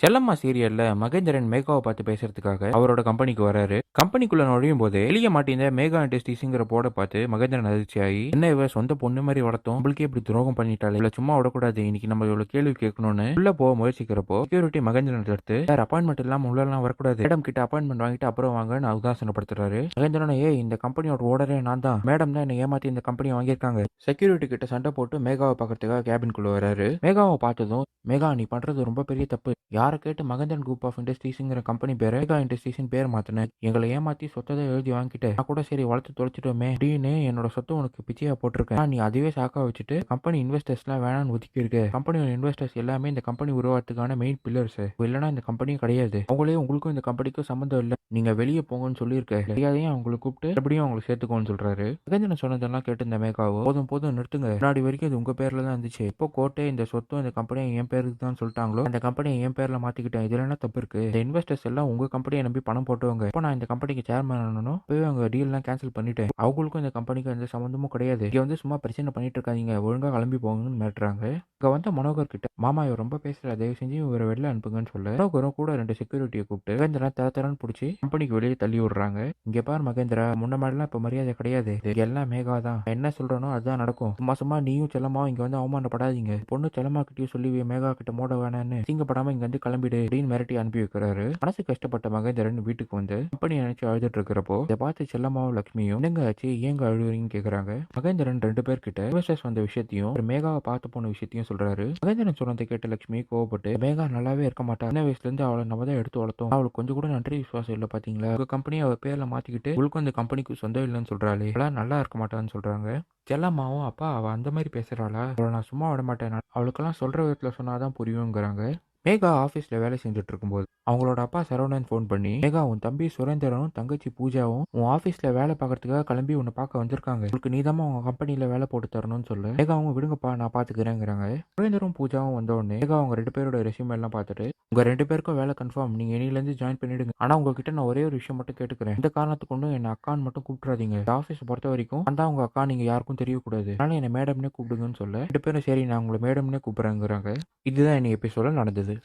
செல்லம்மா சீரியல்ல மகேந்திரன் மேகாவை பார்த்து பேசுறதுக்காக அவரோட கம்பெனிக்கு வராரு. கம்பெனிக்குள்ள நுழையும் போது வெளிய மாட்டிருந்த மேகா இண்டஸ்ட்ரீஸ்ங்கிற போர்டை பார்த்து மகேந்திரன் அதிர்ச்சியாகி, என்ன இவ சொந்த பொண்ணு மாதிரி வளர்த்தோம், நம்மளுக்கே இப்படி துரோகம் பண்ணிட்டாலே, இவள சும்மா விடக்கூடாது, இன்னைக்கு நம்ம இவ்வளவு கேள்வி கேட்கணும்னு உள்ள போக முயற்சிக்கிறப்போ செக்யூரிட்டி மகேந்திரன் தடுத்து, சார் அப்பாயின்மெண்ட் இல்லாம உள்ளலாம் வரக்கூடாது, மேடம் கிட்ட அப்பாயின்மெண்ட் வாங்கிட்டு அப்புறம் வாங்கன்னு உதாசனப்படுத்துறாரு. மகேந்திரன், இந்த கம்பெனியோட ஓடரே நான் தான், மேடம் தான் என்ன ஏமாத்தி இந்த கம்பெனியை வாங்கியிருக்காங்க. செக்யூரிட்டி கிட்ட சண்டை போட்டு மேகாவை பார்க்கறதுக்காக கேபின்குள்ள வராரு. மேகாவை பார்த்ததும், மேகா நீ பண்றது ரொம்ப பெரிய தப்பு, யாரை கேட்டு மகேந்திரன் குரூப் ஆஃப் இண்டஸ்ட்ரீஸ்ங்கிற கம்பெனி பேரை மேகா இண்டஸ்ட்ரீஸ்னு பேர் மாத்தினேன், எங்களை ஏமாத்தி சொத்தை எழுதி வாங்கிட்டேன், நான் கூட சரி வளர்த்து தொலைச்சிட்டோமே அப்படின்னு என்னோட சொத்தை உனக்கு பிச்சையா போட்டிருக்கேன், நீ அதுவே சாக்கா வச்சுட்டு கம்பெனி இன்வெஸ்டர்ஸ்லாம் வேணான்னு ஒதுக்கி இருக்கு. கம்பெனியோட இன்வெஸ்டர்ஸ் எல்லாமே இந்த கம்பெனி உருவாக்குறதுக்கான மெயின் பில்லர்ஸ், இல்லைன்னா இந்த கம்பெனியும் கிடையாது, அவங்களே உங்களுக்கும் இந்த கம்பெனிக்கும் சம்மந்தம் இல்லை, நீங்க வெளியே போங்கன்னு சொல்லியிருக்க, மரியாதையும் அவங்களை கூப்பிட்டு மறுபடியும் அவங்களை சேர்த்துக்கோன்னு சொல்றாரு. மகேந்திரன் சொன்னதெல்லாம் கேட்டு இந்த மேகாவோ, போதும் போதும் நிறுத்துங்க, முன்னாடி வரைக்கும் இது உங்க பேர்ல தான் இருந்துச்சு, இப்போ கோர்ட்டே இந்த சொத்தும் இந்த கம்பெனியை என் பேருக்கு தான் சொல்லிட்டாங்களோ அந்த கம்பெனியை என் பேர்ல மாத்திக்கிட்டேன், இதுல என்ன தப்பு இருக்கு, இந்த இன்வெஸ்டர்ஸ் எல்லாம் உங்க கம்பெனியை நம்பி பணம் போட்டுவாங்க, இப்போ நான் இந்த கம்பெனிக்கு சேர்மன் ஆனனும் போய் அவங்க டீல்லாம் கேன்சல் பண்ணிட்டேன், அவங்களுக்கும் இந்த கம்பெனிக்கு எந்த சம்மந்தமும் கிடையாது, இங்க வந்து சும்மா பிரச்சனை பண்ணிட்டு இருக்காதீங்க, ஒழுங்கா கிளம்பி போங்கன்னு மிரட்டுறாங்க. இங்க வந்து மனோகர் கிட்ட, மாமா இவர் ரொம்ப பேசுற, தயவு செஞ்சு இவரை வெளில அனுப்புங்கன்னு சொல்ல மனோகரும் கூட 2 செக்யூரிட்டியை கூப்பிட்டு மகேந்திரன் தரன்னு பிடிச்சி கம்பெனிக்கு வெளியே தள்ளி விடுறாங்க. இங்க பாரு மகேந்திரா, முன்ன மாதிரிலாம் இப்ப மரியாதை கிடையாது, இங்க எல்லாம் மேகா தான், என்ன சொல்றனோ அதுதான் நடக்கும், சும்மா சும்மா நீயும் செல்லமாவும் இங்க வந்து அவமானப்படாதீங்க, பொண்ணு செல்லமா கிட்டயும் சொல்லி மேகா கிட்ட மோட வேணான்னு சிங்கப்படாம இங்க வந்து கிளம்பிடு அப்படின்னு மிரட்டி அனுப்பி வைக்கிறாரு. மனசு கஷ்டப்பட்ட மகேந்திரன் வீட்டுக்கு வந்து கம்பெனி நினைச்சு அழுதுட்டு இருக்கிறப்போ இதை பார்த்து செல்லமாவும் லட்சுமியும், என்னங்க ஆச்சு ஏங்க அழுகுறீங்கன்னு கேக்குறாங்க. மகேந்திரன் 2 பேர்கிட்ட இன்வெஸ்டர்ஸ் வந்த விஷயத்தையும் மேகாவை பார்த்து போன விஷயத்தையும் சொல்றாரு. மகேந்திரன் சொன்னதை கேட்ட லட்சுமி கோவப்பட்டு, மேகா நல்லாவே இருக்க மாட்டா, சின்ன வயசுல இருந்து அவளை நம்ம தான் எடுத்து வளர்த்தோம், அவளுக்கு கொஞ்சம் கூட நன்றி விசுவாசம் இல்ல பாத்தீங்களா, உங்க கம்பெனியை அவ பேர்ல மாத்திக்கிட்டு உங்களுக்கும் அந்த கம்பெனிக்கு சொந்தம் இல்லைன்னு சொல்றாளே, அவளா நல்லா இருக்க மாட்டான்னு சொல்றாங்க. செல்லம்மாவும், அப்பா அவ அந்த மாதிரி பேசுறாளா, அவளை நான் சும்மா விட மாட்டேன், அவளுக்கெல்லாம் சொல்ற விதத்துல சொன்னாதான் புரியுங்கிறாங்க. மேகா ஆஃபீஸில் வேலை செஞ்சுட்டு இருக்கும்போது அவங்களோட அப்பா சரவணன் ஃபோன் பண்ணி, மேகா உன் தம்பி சுரேந்திரனும் தங்கச்சி பூஜாவும் உன் ஆஃபீஸில் வேலை பார்க்கறதுக்காக கிளம்பி உன்னை பார்க்க வந்திருக்காங்க, உங்களுக்கு நீதாம்மா உங்க கம்பெனியில் வேலை போட்டு தரணும்னு சொல்லு, மேகாவும் விடுங்கப்பா நான் பார்த்துக்கிறேங்கிறாங்க. சுரேந்தரும் பூஜாவும் வந்தோடனே மேகா அவங்க 2 பேரோட ரெஸ்யூம் எல்லாம் பார்த்துட்டு, உங்க 2 பேருக்கும் வேலை கன்ஃபார்ம், நீங்க இனிலேருந்து ஜாயின் பண்ணிடுங்க, ஆனா உங்ககிட்ட நான் ஒரே ஒரு விஷயம் மட்டும் கேட்டுக்கிறேன், இந்த காரணத்துக்கு ஒன்றும் என்ன அக்கான்னு மட்டும் கூப்பிட்றாதீங்க, இந்த ஆஃபீஸை பொறுத்த வரைக்கும் அந்த உங்க அக்கா நீங்க யாருக்கும் தெரியக்கூடாது, அதனால என்ன மேடம்னே கூப்பிடுங்கன்னு சொல்ல 2 பேரும் சரி நான் உங்களை மேடம்னே கூப்பிட்றேங்கிறாங்க. இதுதான் இன்னைக்கு எபிசோட நடந்தது.